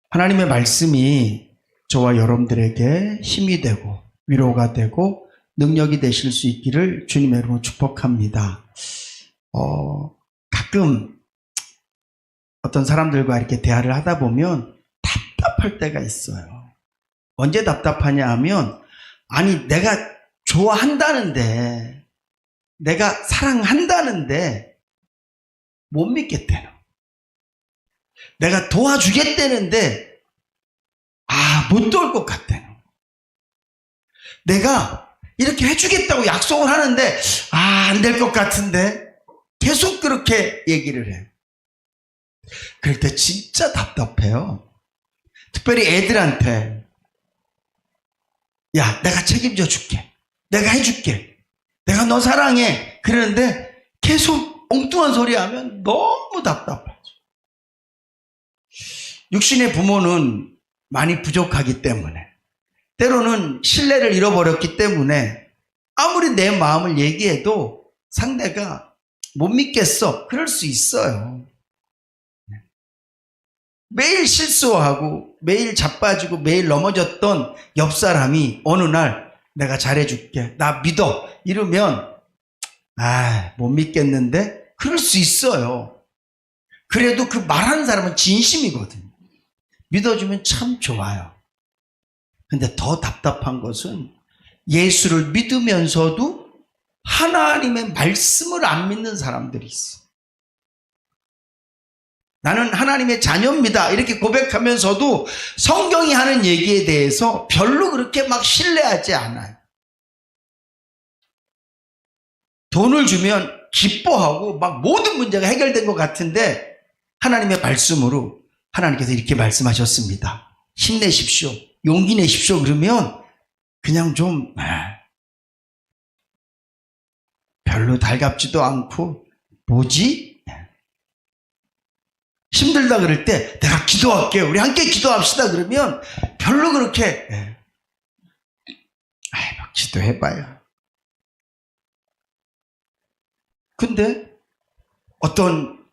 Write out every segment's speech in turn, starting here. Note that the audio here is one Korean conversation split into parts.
하나님의 말씀이 저와 여러분들에게 힘이 되고 위로가 되고 능력이 되실 수 있기를 주님의 이름으로 축복합니다. 가끔 어떤 사람들과 이렇게 대화를 하다 보면 답답할 때가 있어요. 언제 답답하냐 하면, 아니 내가 좋아한다는데, 내가 사랑한다는데 못 믿겠대요. 내가 도와주겠다는데 못 도울 것 같대요. 내가 이렇게 해주겠다고 약속을 하는데 안 될 것 같은데, 계속 그렇게 얘기를 해. 그럴 때 진짜 답답해요. 특별히 애들한테, 야 내가 책임져 줄게, 내가 해줄게, 내가 너 사랑해, 그러는데 계속 엉뚱한 소리 하면 너무 답답하죠. 육신의 부모는 많이 부족하기 때문에, 때로는 신뢰를 잃어버렸기 때문에 아무리 내 마음을 얘기해도 상대가 못 믿겠어, 그럴 수 있어요. 매일 실수하고 매일 자빠지고 매일 넘어졌던 옆 사람이 어느 날 내가 잘해줄게, 나 믿어, 이러면 못 믿겠는데, 그럴 수 있어요. 그래도 그 말하는 사람은 진심이거든요. 믿어주면 참 좋아요. 근데 더 답답한 것은 예수를 믿으면서도 하나님의 말씀을 안 믿는 사람들이 있어요. 나는 하나님의 자녀입니다 이렇게 고백하면서도 성경이 하는 얘기에 대해서 별로 그렇게 막 신뢰하지 않아요. 돈을 주면 기뻐하고 막 모든 문제가 해결된 것 같은데, 하나님의 말씀으로 하나님께서 이렇게 말씀하셨습니다, 힘내십시오, 용기 내십시오, 그러면 그냥 좀 별로 달갑지도 않고, 뭐지? 힘들다 그럴 때 내가 기도할게요, 우리 함께 기도합시다, 그러면 별로 그렇게 막 기도해봐요. 근데 어떤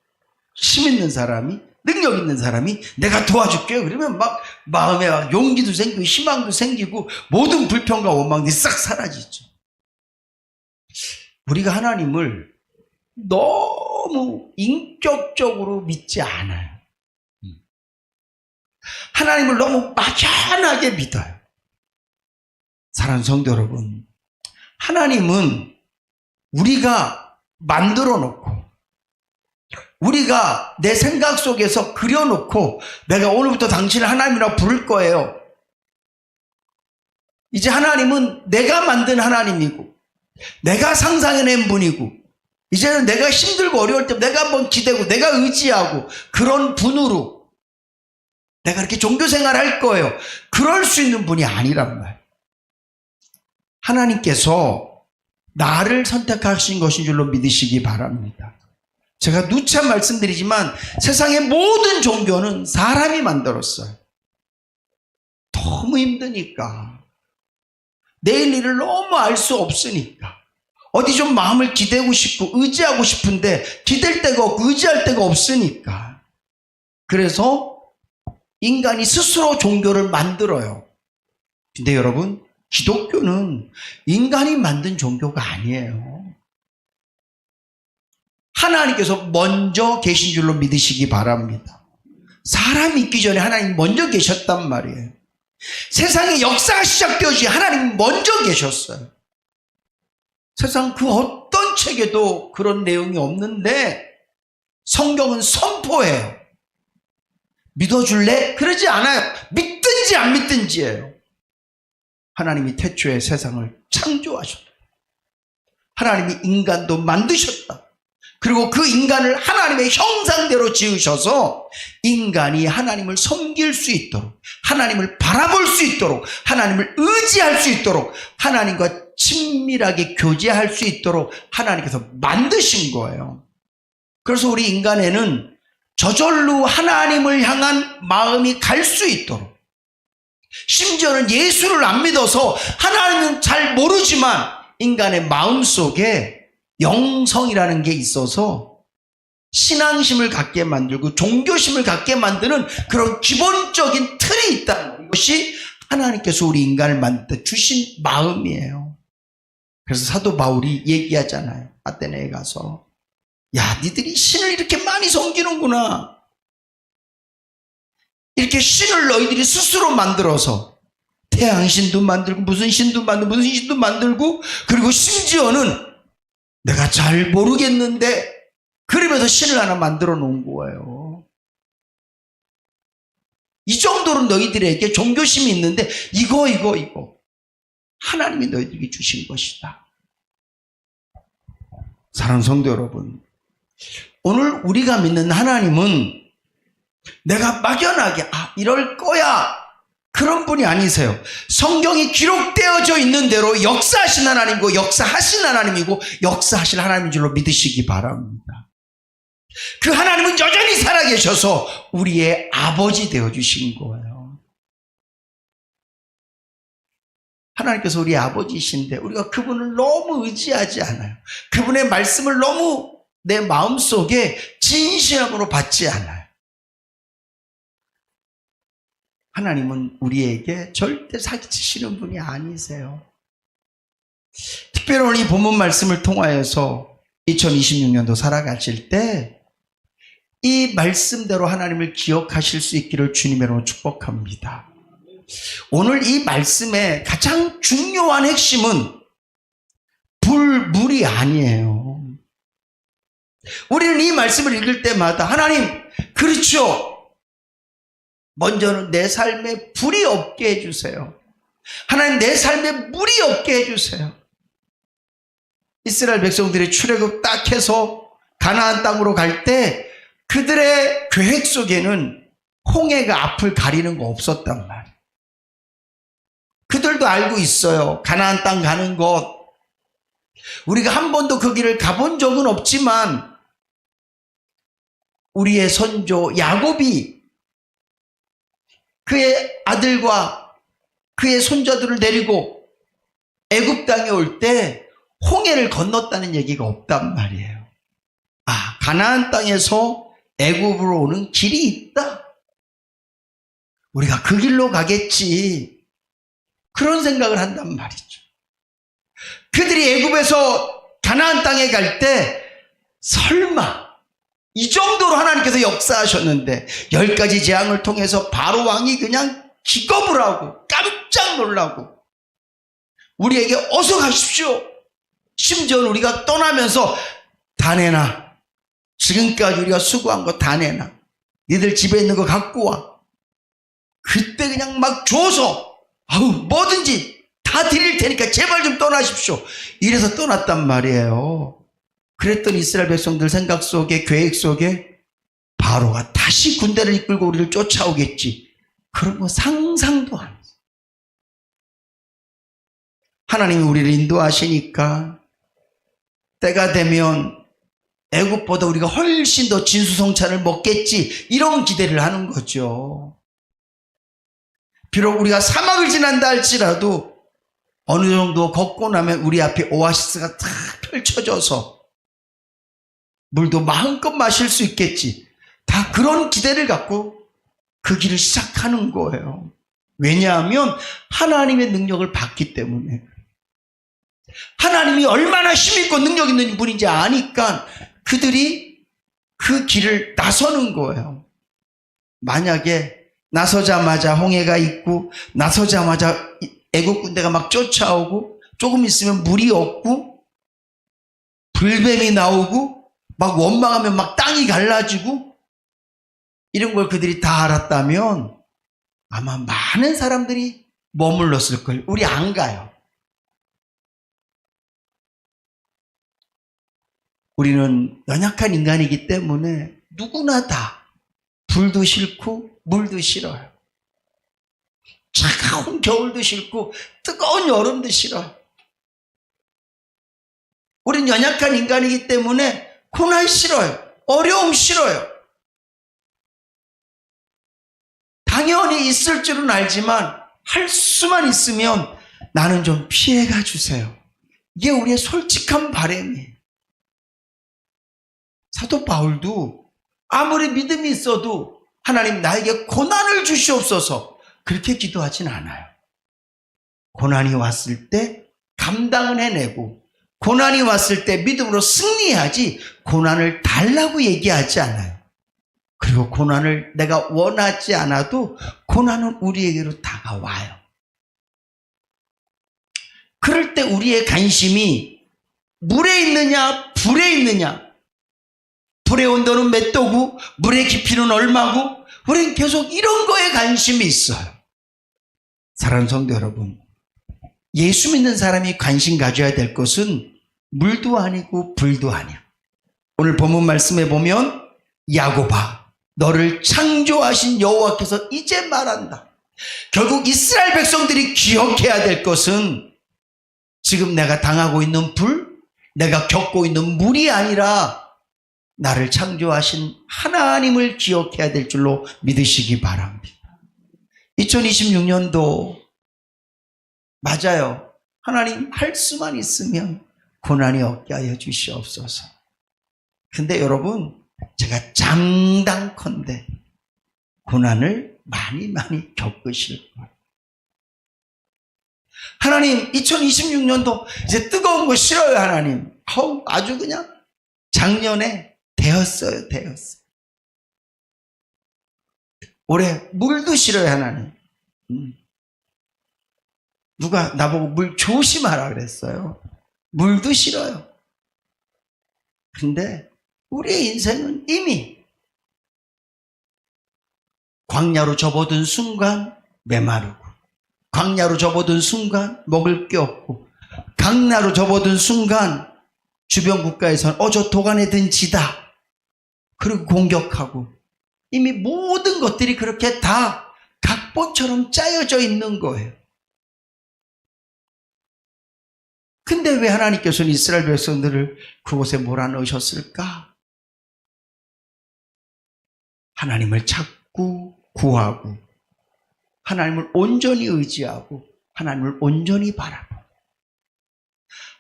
힘 있는 사람이, 능력 있는 사람이 내가 도와줄게요 그러면 막 마음에 막 용기도 생기고 희망도 생기고 모든 불평과 원망들이 싹 사라지죠. 우리가 하나님을 너무 인격적으로 믿지 않아요. 하나님을 너무 막연하게 믿어요. 사랑하는 성도 여러분, 하나님은 우리가 만들어 놓고, 우리가 내 생각 속에서 그려놓고, 내가 오늘부터 당신을 하나님이라고 부를 거예요. 이제 하나님은 내가 만든 하나님이고, 내가 상상해낸 분이고, 이제는 내가 힘들고 어려울 때 내가 한번 기대고 내가 의지하고 그런 분으로 내가 이렇게 종교생활 할 거예요, 그럴 수 있는 분이 아니란 말이에요. 하나님께서 나를 선택하신 것인 줄로 믿으시기 바랍니다. 제가 누차 말씀드리지만 세상의 모든 종교는 사람이 만들었어요. 너무 힘드니까, 내일 일을 너무 알 수 없으니까, 어디 좀 마음을 기대고 싶고 의지하고 싶은데 기댈 데가 없고 의지할 데가 없으니까, 그래서 인간이 스스로 종교를 만들어요. 근데 여러분, 기독교는 인간이 만든 종교가 아니에요. 하나님께서 먼저 계신 줄로 믿으시기 바랍니다. 사람이 있기 전에 하나님 먼저 계셨단 말이에요. 세상의 역사가 시작되었지 하나님 먼저 계셨어요. 세상 그 어떤 책에도 그런 내용이 없는데 성경은 선포해요. 믿어줄래? 그러지 않아요. 믿든지 안 믿든지예요. 하나님이 태초에 세상을 창조하셨다. 하나님이 인간도 만드셨다. 그리고 그 인간을 하나님의 형상대로 지으셔서 인간이 하나님을 섬길 수 있도록, 하나님을 바라볼 수 있도록, 하나님을 의지할 수 있도록, 하나님과 친밀하게 교제할 수 있도록 하나님께서 만드신 거예요. 그래서 우리 인간에는 저절로 하나님을 향한 마음이 갈 수 있도록, 심지어는 예수를 안 믿어서 하나님은 잘 모르지만 인간의 마음 속에 영성이라는 게 있어서 신앙심을 갖게 만들고 종교심을 갖게 만드는 그런 기본적인 틀이 있다는 것. 이것이 하나님께서 우리 인간을 만들 때 주신 마음이에요. 그래서 사도 바울이 얘기하잖아요. 아테네에 가서 야, 니들이 신을 이렇게 많이 섬기는구나. 이렇게 신을 너희들이 스스로 만들어서 태양신도 만들고 무슨 신도 만들고 그리고 심지어는 내가 잘 모르겠는데 그러면서 신을 하나 만들어 놓은 거예요. 이 정도로 너희들에게 종교심이 있는데 이거 하나님이 너희들에게 주신 것이다. 사랑하는 성도 여러분, 오늘 우리가 믿는 하나님은 내가 막연하게 이럴 거야 그런 분이 아니세요. 성경이 기록되어져 있는 대로 역사하신 하나님이고 역사하신 하나님이고 역사하실 하나님인 줄로 믿으시기 바랍니다. 그 하나님은 여전히 살아계셔서 우리의 아버지 되어주신 거예요. 하나님께서 우리의 아버지이신데 우리가 그분을 너무 의지하지 않아요. 그분의 말씀을 너무 내 마음속에 진심으로 받지 않아요. 하나님은 우리에게 절대 사기치시는 분이 아니세요. 특별히 오늘 이 본문 말씀을 통하여서 2026년도 살아가실 때 이 말씀대로 하나님을 기억하실 수 있기를 주님으로 축복합니다. 오늘 이 말씀의 가장 중요한 핵심은 물이 아니에요. 우리는 이 말씀을 읽을 때마다 하나님, 그렇죠. 먼저는 내 삶에 불이 없게 해주세요. 하나님, 내 삶에 물이 없게 해주세요. 이스라엘 백성들이 출애굽 딱 해서 가나안 땅으로 갈 때 그들의 계획 속에는 홍해가 앞을 가리는 거 없었단 말이에요. 그들도 알고 있어요. 가나안 땅 가는 것. 우리가 한 번도 그 길을 가본 적은 없지만 우리의 선조 야곱이 그의 아들과 그의 손자들을 데리고 애굽 땅에 올 때 홍해를 건넜다는 얘기가 없단 말이에요. 가나안 땅에서 애굽으로 오는 길이 있다. 우리가 그 길로 가겠지. 그런 생각을 한단 말이죠. 그들이 애굽에서 가나안 땅에 갈 때 설마 이 정도로 하나님께서 역사하셨는데 10가지 재앙을 통해서 바로 왕이 그냥 기겁을 하고 깜짝 놀라고 우리에게 어서 가십시오. 심지어는 우리가 떠나면서 다 내놔. 지금까지 우리가 수고한 거 다 내놔. 니들 집에 있는 거 갖고 와. 그때 그냥 막 줘서 뭐든지 다 드릴 테니까 제발 좀 떠나십시오. 이래서 떠났단 말이에요. 그랬더니 이스라엘 백성들 생각 속에 계획 속에 바로가 다시 군대를 이끌고 우리를 쫓아오겠지. 그런 거 상상도 안 했어요. 하나님이 우리를 인도하시니까 때가 되면 애굽보다 우리가 훨씬 더 진수성찬을 먹겠지. 이런 기대를 하는 거죠. 비록 우리가 사막을 지난다 할지라도 어느 정도 걷고 나면 우리 앞에 오아시스가 탁 펼쳐져서 물도 마음껏 마실 수 있겠지. 다 그런 기대를 갖고 그 길을 시작하는 거예요. 왜냐하면 하나님의 능력을 받기 때문에. 하나님이 얼마나 힘있고 능력 있는 분인지 아니까 그들이 그 길을 나서는 거예요. 만약에 나서자마자 홍해가 있고 나서자마자 애국 군대가 막 쫓아오고 조금 있으면 물이 없고 불뱀이 나오고 막 원망하면 막 땅이 갈라지고 이런 걸 그들이 다 알았다면 아마 많은 사람들이 머물렀을 거예요. 우리 안 가요. 우리는 연약한 인간이기 때문에 누구나 다 불도 싫고 물도 싫어요. 차가운 겨울도 싫고 뜨거운 여름도 싫어요. 우린 연약한 인간이기 때문에 고난 싫어요. 어려움 싫어요. 당연히 있을 줄은 알지만 할 수만 있으면 나는 좀 피해가 주세요. 이게 우리의 솔직한 바람이에요. 사도 바울도 아무리 믿음이 있어도 하나님 나에게 고난을 주시옵소서 그렇게 기도하진 않아요. 고난이 왔을 때 감당을 해내고 고난이 왔을 때 믿음으로 승리하지 고난을 달라고 얘기하지 않아요. 그리고 고난을 내가 원하지 않아도 고난은 우리에게로 다가와요. 그럴 때 우리의 관심이 물에 있느냐 불에 있느냐, 불의 온도는 몇 도고 물의 깊이는 얼마고, 우리는 계속 이런 거에 관심이 있어요. 사랑하는 성도 여러분, 예수 믿는 사람이 관심 가져야 될 것은 물도 아니고 불도 아니야. 오늘 본문 말씀에 보면 야곱아 너를 창조하신 여호와께서 이제 말한다. 결국 이스라엘 백성들이 기억해야 될 것은 지금 내가 당하고 있는 불, 내가 겪고 있는 물이 아니라 나를 창조하신 하나님을 기억해야 될 줄로 믿으시기 바랍니다. 2026년도 맞아요. 하나님 할 수만 있으면 고난이 없게 하여 주시옵소서. 근데 여러분, 제가 장담컨대 고난을 많이 겪으실 거예요. 하나님 2026년도 이제 뜨거운 거 싫어요. 하나님 아주 그냥 작년에 되었어요. 올해 물도 싫어요. 하나님. 누가 나보고 물 조심하라 그랬어요. 물도 싫어요. 근데 우리의 인생은 이미 광야로 접어든 순간 메마르고, 광야로 접어든 순간 먹을 게 없고, 강나로 접어든 순간 주변 국가에서는 저 도간에 든 지다 그리고 공격하고, 이미 모든 것들이 그렇게 다 각본처럼 짜여져 있는 거예요. 근데 왜 하나님께서는 이스라엘 백성들을 그곳에 몰아넣으셨을까? 하나님을 찾고 구하고, 하나님을 온전히 의지하고, 하나님을 온전히 바라고,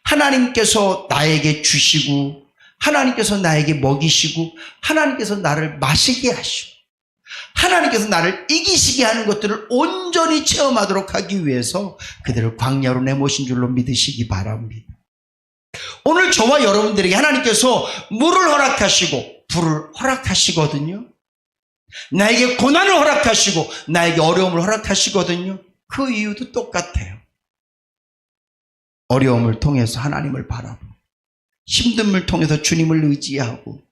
하나님께서 나에게 주시고, 하나님께서 나에게 먹이시고, 하나님께서 나를 마시게 하시고, 하나님께서 나를 이기시게 하는 것들을 온전히 체험하도록 하기 위해서 그들을 광야로 내모신 줄로 믿으시기 바랍니다. 오늘 저와 여러분들에게 하나님께서 물을 허락하시고 불을 허락하시거든요. 나에게 고난을 허락하시고 나에게 어려움을 허락하시거든요. 그 이유도 똑같아요. 어려움을 통해서 하나님을 바라보고, 힘듦을 통해서 주님을 의지하고,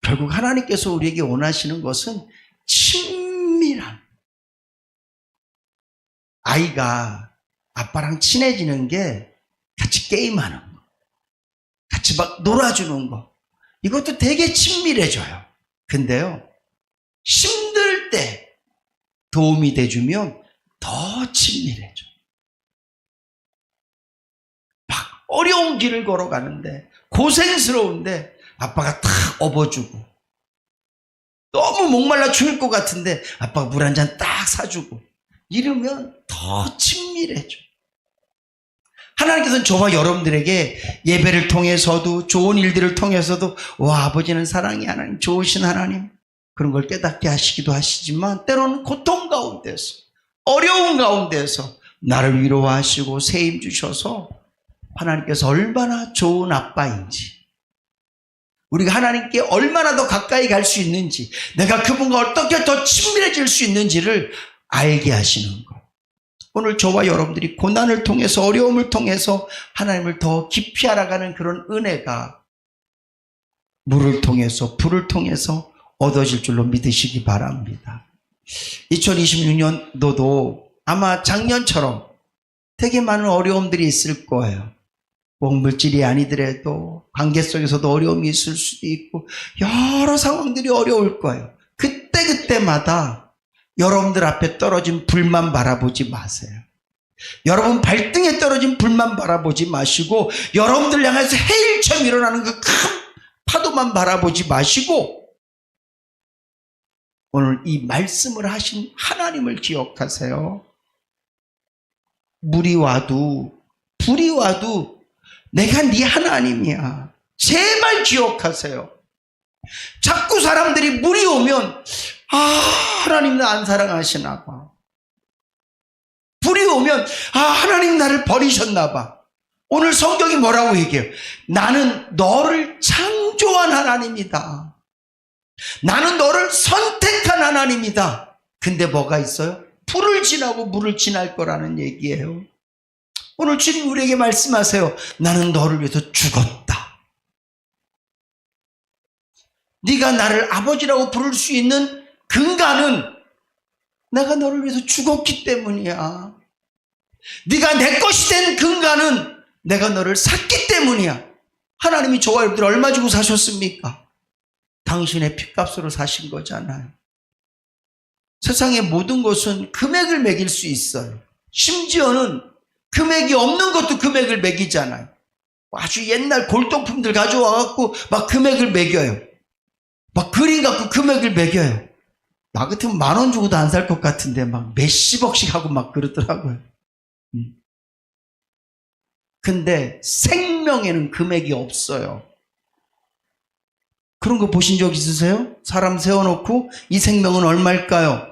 결국 하나님께서 우리에게 원하시는 것은 친밀함. 아이가 아빠랑 친해지는 게 같이 게임하는 거, 같이 막 놀아주는 거, 이것도 되게 친밀해져요. 근데요, 힘들 때 도움이 돼주면 더 친밀해져. 막 어려운 길을 걸어가는데, 고생스러운데 아빠가 탁 업어주고, 너무 목말라 죽을 것 같은데 아빠가 물 한 잔 딱 사주고, 이러면 더 친밀해져. 하나님께서는 저와 여러분들에게 예배를 통해서도, 좋은 일들을 통해서도 아버지는 사랑이 하나님, 좋으신 하나님, 그런 걸 깨닫게 하시기도 하시지만, 때로는 고통 가운데서, 어려운 가운데서 나를 위로하시고 세임 주셔서 하나님께서 얼마나 좋은 아빠인지, 우리가 하나님께 얼마나 더 가까이 갈 수 있는지, 내가 그분과 어떻게 더 친밀해질 수 있는지를 알게 하시는 것. 오늘 저와 여러분들이 고난을 통해서, 어려움을 통해서 하나님을 더 깊이 알아가는 그런 은혜가 물을 통해서, 불을 통해서 얻어질 줄로 믿으시기 바랍니다. 2026년도도 아마 작년처럼 되게 많은 어려움들이 있을 거예요. 꼭 물질이 아니더라도 관계 속에서도 어려움이 있을 수도 있고, 여러 상황들이 어려울 거예요. 그때마다 여러분들 앞에 떨어진 불만 바라보지 마세요. 여러분 발등에 떨어진 불만 바라보지 마시고, 여러분들 향해서 해일처럼 일어나는 그 큰 파도만 바라보지 마시고, 오늘 이 말씀을 하신 하나님을 기억하세요. 물이 와도 불이 와도 내가 네 하나님이야. 제발 기억하세요. 자꾸 사람들이 물이 오면 하나님 나 안 사랑하시나 봐. 불이 오면 하나님 나를 버리셨나 봐. 오늘 성경이 뭐라고 얘기해요? 나는 너를 창조한 하나님이다. 나는 너를 선택한 하나님이다. 근데 뭐가 있어요? 불을 지나고 물을 지날 거라는 얘기예요. 오늘 주님 우리에게 말씀하세요. 나는 너를 위해서 죽었다. 네가 나를 아버지라고 부를 수 있는 근간은 내가 너를 위해서 죽었기 때문이야. 네가 내 것이 된 근간은 내가 너를 샀기 때문이야. 하나님이 저와 여러분들 얼마 주고 사셨습니까? 당신의 핏값으로 사신 거잖아요. 세상의 모든 것은 금액을 매길 수 있어요. 심지어는 금액이 없는 것도 금액을 매기잖아요. 아주 옛날 골동품들 가져와갖고 막 금액을 매겨요. 막 그림 갖고 금액을 매겨요. 나 같으면 10,000원 주고도 안 살 것 같은데 막 몇십억씩 하고 막 그러더라고요. 근데 생명에는 금액이 없어요. 그런 거 보신 적 있으세요? 사람 세워놓고 이 생명은 얼마일까요?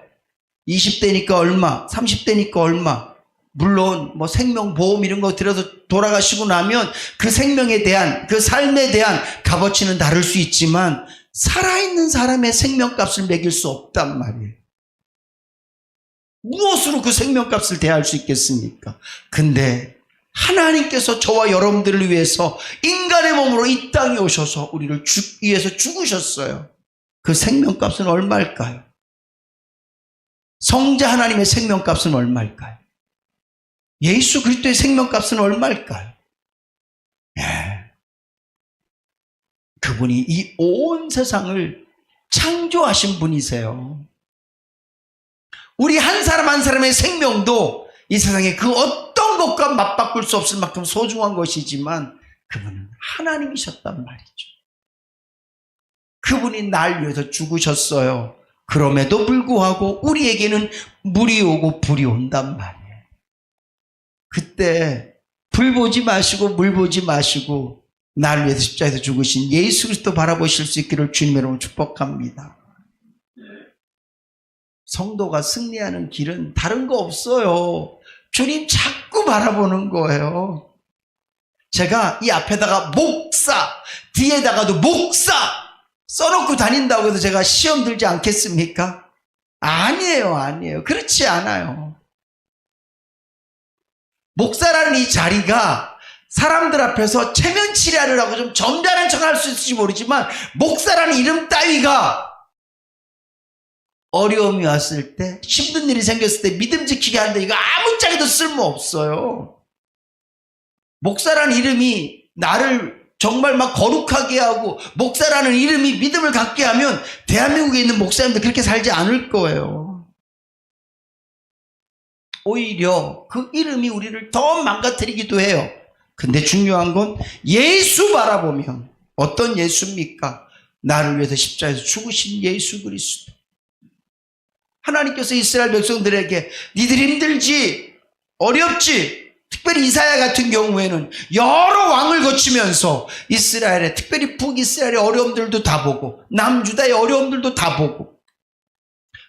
20대니까 얼마, 30대니까 얼마. 물론 뭐 생명보험 이런 거 들여서 돌아가시고 나면 그 생명에 대한, 그 삶에 대한 값어치는 다를 수 있지만 살아있는 사람의 생명값을 매길 수 없단 말이에요. 무엇으로 그 생명값을 대할 수 있겠습니까? 근데 하나님께서 저와 여러분들을 위해서 인간의 몸으로 이 땅에 오셔서 우리를 위해서 죽으셨어요. 그 생명값은 얼마일까요? 성자 하나님의 생명값은 얼마일까요? 예수 그리스도의 생명값은 얼마일까요? 그분이 이 온 세상을 창조하신 분이세요. 우리 한 사람 한 사람의 생명도 이 세상에 그 어떤 것과 맞바꿀 수 없을 만큼 소중한 것이지만 그분은 하나님이셨단 말이죠. 그분이 날 위해서 죽으셨어요. 그럼에도 불구하고 우리에게는 물이 오고 불이 온단 말이에요. 그때 불 보지 마시고 물 보지 마시고 나를 위해서 십자가에서 죽으신 예수 그리스도 바라보실 수 있기를 주님의 이름으로 축복합니다. 성도가 승리하는 길은 다른 거 없어요. 주님 자꾸 바라보는 거예요. 제가 이 앞에다가 목사, 뒤에다가도 목사 써놓고 다닌다고 해서 제가 시험 들지 않겠습니까? 아니에요. 그렇지 않아요. 목사라는 이 자리가 사람들 앞에서 체면치레를 하고 좀 점잖은 척 할 수 있을지 모르지만 목사라는 이름 따위가 어려움이 왔을 때, 힘든 일이 생겼을 때 믿음 지키게 하는데 이거 아무짝에도 쓸모없어요. 목사라는 이름이 나를 정말 막 거룩하게 하고 목사라는 이름이 믿음을 갖게 하면 대한민국에 있는 목사님들 그렇게 살지 않을 거예요. 오히려 그 이름이 우리를 더 망가뜨리기도 해요. 근데 중요한 건 예수 바라보면 어떤 예수입니까? 나를 위해서 십자가에서 죽으신 예수 그리스도. 하나님께서 이스라엘 백성들에게 니들 힘들지, 어렵지, 특별히 이사야 같은 경우에는 여러 왕을 거치면서 이스라엘의, 특별히 북이스라엘의 어려움들도 다 보고 남주다의 어려움들도 다 보고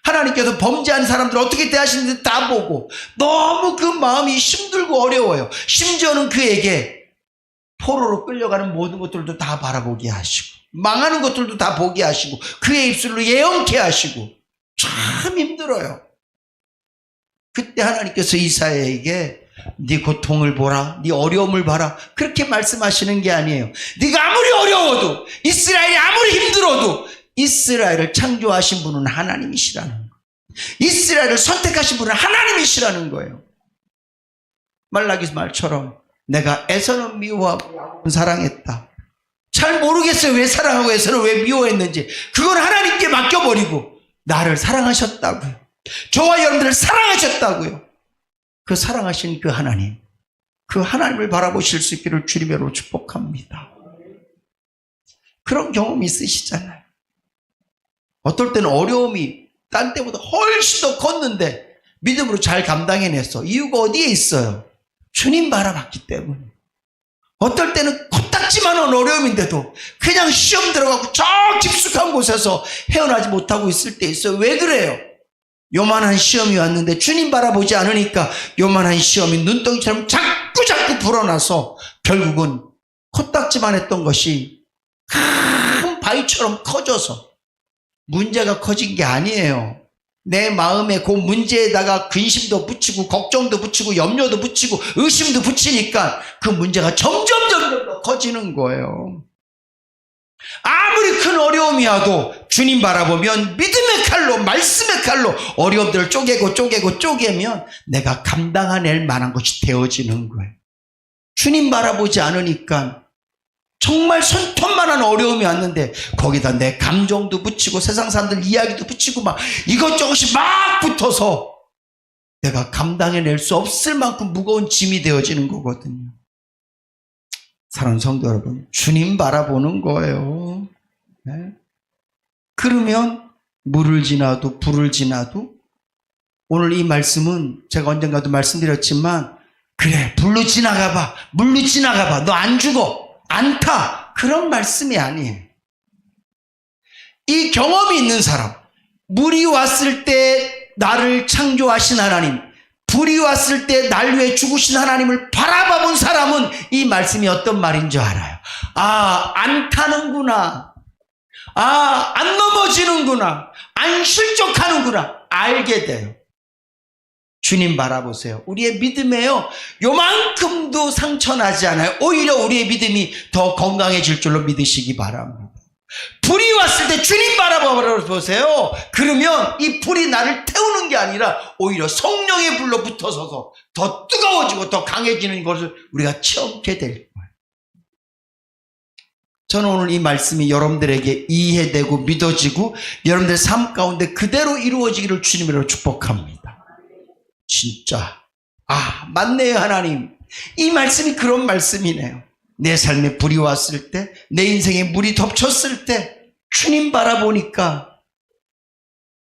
하나님께서 범죄한 사람들을 어떻게 대하시는지 다 보고 너무 그 마음이 힘들고 어려워요. 심지어는 그에게 포로로 끌려가는 모든 것들도 다 바라보게 하시고 망하는 것들도 다 보게 하시고 그의 입술로 예언케 하시고 참 힘들어요. 그때 하나님께서 이사야에게 네 고통을 보라, 네 어려움을 봐라 그렇게 말씀하시는 게 아니에요. 네가 아무리 어려워도, 이스라엘이 아무리 힘들어도 이스라엘을 창조하신 분은 하나님이시라는 거예요. 이스라엘을 선택하신 분은 하나님이시라는 거예요. 말라기서 말처럼 내가 에서는 미워하고 사랑했다. 잘 모르겠어요. 왜 사랑하고 에서는 왜 미워했는지. 그건 하나님께 맡겨버리고 나를 사랑하셨다고요. 저와 여러분들을 사랑하셨다고요. 그 사랑하신 그 하나님, 그 하나님을 바라보실 수 있기를 주님으로 축복합니다. 그런 경험이 있으시잖아요. 어떨 때는 어려움이 딴 때보다 훨씬 더 컸는데 믿음으로 잘 감당해냈어. 이유가 어디에 있어요? 주님 바라봤기 때문에. 어떨 때는 코딱지 코딱지만한 어려움인데도 그냥 시험 들어가고 저 깊숙한 곳에서 헤어나지 못하고 있을 때 있어요. 왜 그래요? 요만한 시험이 왔는데 주님 바라보지 않으니까 요만한 시험이 눈덩이처럼 자꾸 불어나서 결국은 코딱지만 했던 것이 큰 바위처럼 커져서 문제가 커진 게 아니에요. 내 마음에 그 문제에다가 근심도 붙이고 걱정도 붙이고 염려도 붙이고 의심도 붙이니까 그 문제가 점점 더 커지는 거예요. 아무리 큰 어려움이 와도 주님 바라보면 믿음의 칼로 말씀의 칼로 어려움들을 쪼개면 내가 감당해낼 만한 것이 되어지는 거예요. 주님 바라보지 않으니까 정말 손톱만한 어려움이 왔는데 거기다 내 감정도 붙이고 세상 사람들 이야기도 붙이고 막 이것저것이 막 붙어서 내가 감당해낼 수 없을 만큼 무거운 짐이 되어지는 거거든요. 사랑하는 성도 여러분, 주님 바라보는 거예요. 네? 그러면 물을 지나도 불을 지나도 오늘 이 말씀은 제가 언젠가도 말씀드렸지만 그래 불로 지나가봐 물로 지나가봐 너 안 죽어 안 타 그런 말씀이 아니에요. 이 경험이 있는 사람 물이 왔을 때 나를 창조하신 하나님 불이 왔을 때 날 위해 죽으신 하나님을 바라봐 본 사람은 이 말씀이 어떤 말인 줄 알아요. 아, 안 타는구나. 아, 안 넘어지는구나. 안 실족하는구나. 알게 돼요. 주님 바라보세요. 우리의 믿음에요. 요만큼도 상처나지 않아요. 오히려 우리의 믿음이 더 건강해질 줄로 믿으시기 바랍니다. 불이 왔을 때 주님 바라보세요. 그러면 이 불이 나를 태우는 게 아니라 오히려 성령의 불로 붙어서서 더 뜨거워지고 더 강해지는 것을 우리가 체험하게 될 거예요. 저는 오늘 이 말씀이 여러분들에게 이해되고 믿어지고 여러분들의 삶 가운데 그대로 이루어지기를 주님으로 축복합니다. 진짜 맞네요. 하나님 이 말씀이 그런 말씀이네요. 내 삶에 불이 왔을 때 내 인생에 물이 덮쳤을 때 주님 바라보니까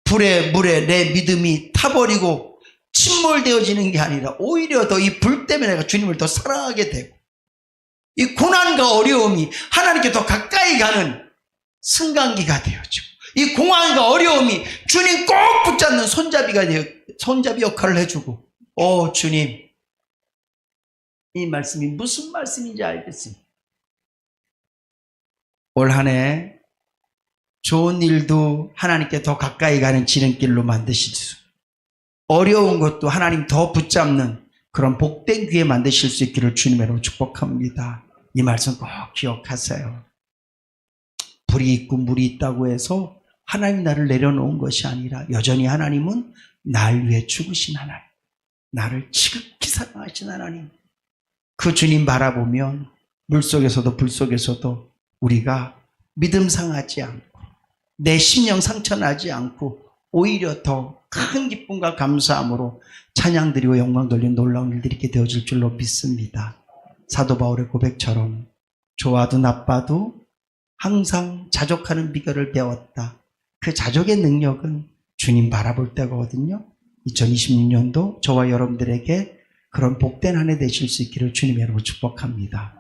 불에 물에 내 믿음이 타버리고 침몰되어지는 게 아니라 오히려 더 이 불 때문에 내가 주님을 더 사랑하게 되고 이 고난과 어려움이 하나님께 더 가까이 가는 승강기가 되어지고 이 공황과 어려움이 주님 꼭 붙잡는 손잡이 역할을 해주고 주님 이 말씀이 무슨 말씀인지 알겠습니다. 올 한 해 좋은 일도 하나님께 더 가까이 가는 지름길로 만드시수 어려운 것도 하나님 더 붙잡는 그런 복된 귀에 만드실 수 있기를 주님으로 축복합니다. 이 말씀 꼭 기억하세요. 불이 있고 물이 있다고 해서 하나님이 나를 내려놓은 것이 아니라 여전히 하나님은 날 위해 죽으신 하나님, 나를 지극히 사랑하신 하나님, 그 주님 바라보면 물속에서도 불속에서도 우리가 믿음 상하지 않고 내 심령 상처나지 않고 오히려 더 큰 기쁨과 감사함으로 찬양 드리고 영광 돌리는 놀라운 일들이 있게 되어질 줄로 믿습니다. 사도 바울의 고백처럼 좋아도 나빠도 항상 자족하는 비결을 배웠다. 그 자족의 능력은 주님 바라볼 때거든요. 2026년도 저와 여러분들에게 그런 복된 한 해 되실 수 있기를 주님의 이름으로 축복합니다.